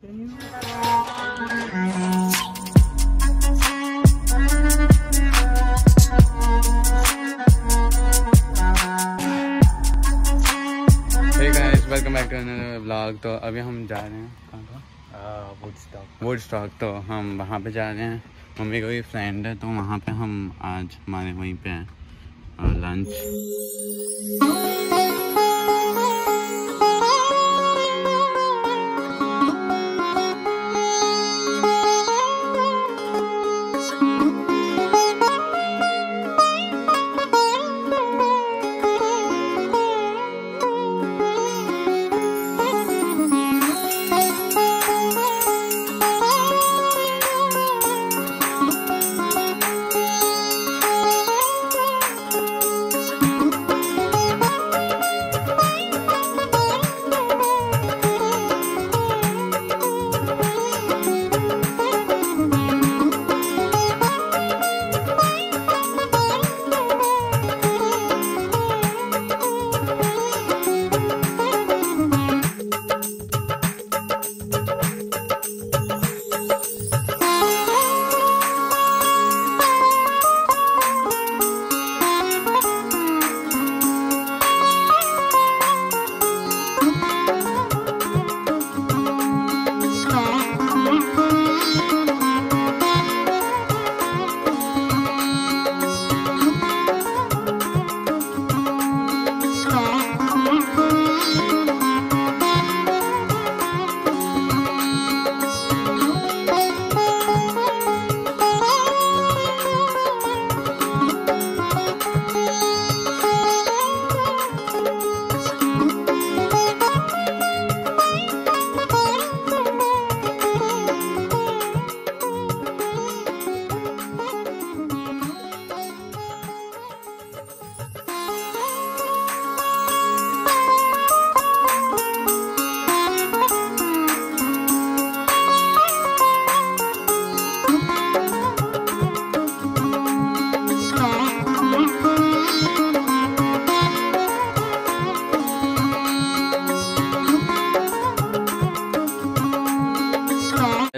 Welcome back to another vlog. तो अभी हम जा रहे हैं कहाँ का वुड स्टॉक। तो हम वहाँ पे जा रहे हैं, मम्मी का भी फ्रेंड है, तो वहाँ पे हम आज हमारे वहीं पे हैं लंच।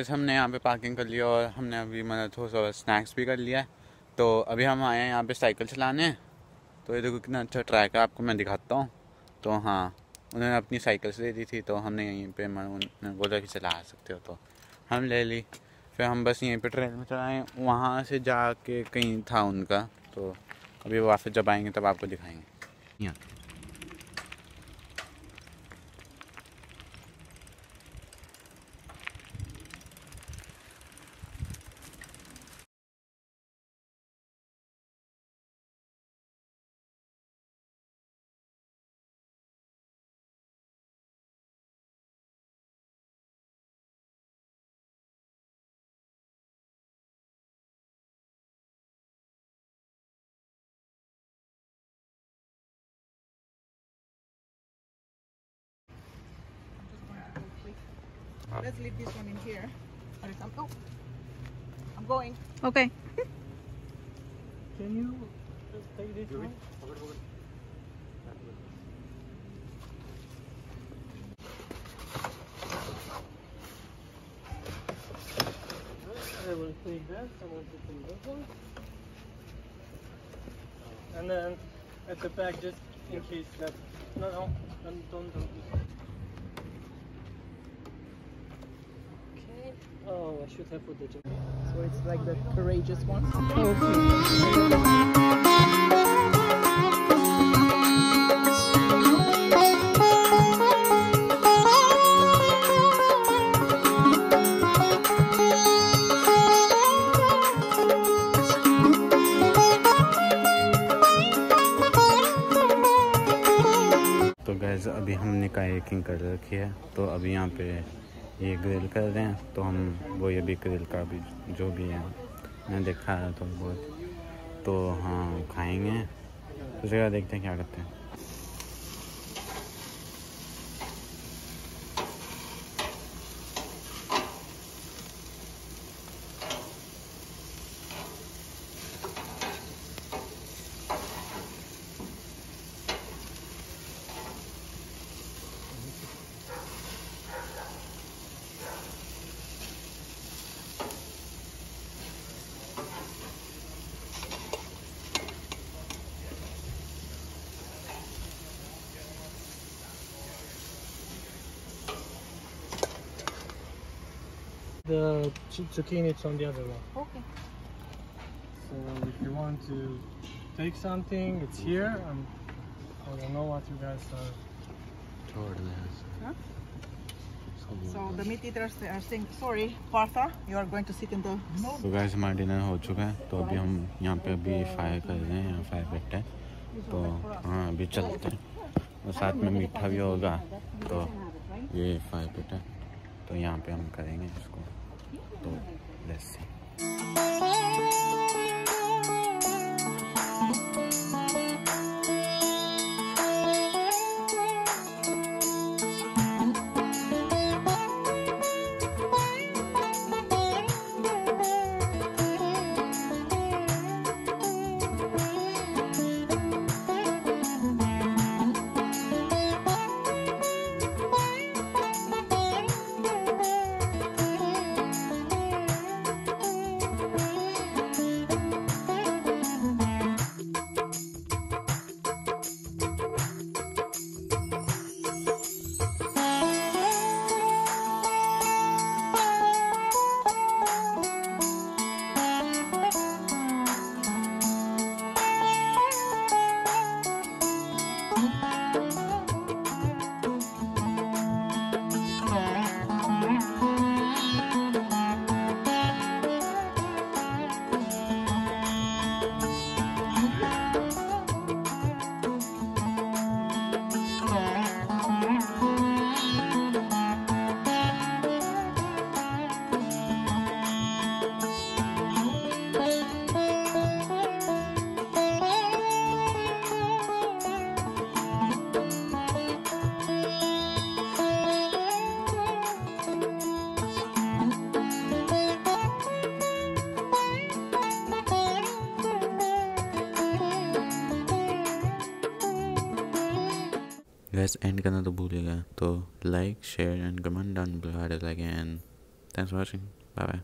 हमने यहाँ पे पार्किंग कर लिया और हमने अभी मतलब थोड़ा सा स्नैक्स भी कर लिया है। तो अभी हम आए हैं यहाँ पे साइकिल चलाने। तो ये देखो कितना अच्छा ट्रैक है, आपको मैं दिखाता हूँ। तो हाँ, उन्होंने अपनी साइकिल से दे दी थी, तो हमने यहीं पे उन्होंने बोला कि चला सकते हो, तो हम ले ली। फिर हम बस यहीं पे ट्रेन में चलाएँ, वहाँ से जाके कहीं था उनका। तो अभी वापस जब आएँगे तब आपको दिखाएँगे। यहाँ Let's leave this one in here. Oh, I'm going. Okay. Can you just take this one? I will take that. I want to take that one. And then at the back, just in case that. No, don't do this. Oh, I should have put the jacket. So it's like the courageous one. तो gas अभी हमने kayaking कर रखी है, तो अभी यहाँ पे ये ग्रिल कर रहे हैं। तो हम वो ये भी ग्रिल का भी जो भी है मैंने देखा है तो बहुत, तो हाँ खाएंगे। तो जगह देखते हैं क्या करते हैं। The zucchini is on the other one. Okay. So if you want to take something, it's here. I don't know what you guys are. Huh? So the meat eaters, they are saying, sorry, Partha, you are going to sit in the... तो guys हमारा dinner हो चुका है, तो अभी हम यहाँ पे अभी फायर कर रहे हैं, यहाँ फायर बैठ है, तो हाँ अभी चलते हैं, और साथ में मीठा भी होगा, तो ये फायर बैठ है, तो यहाँ पे हम करेंगे इसको, तो लेट्स सी। Guys, एंड करना तो भूलिएगा, तो like share and comment down below again. Thanks for watching, bye bye.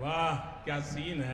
वाह क्या सीन है।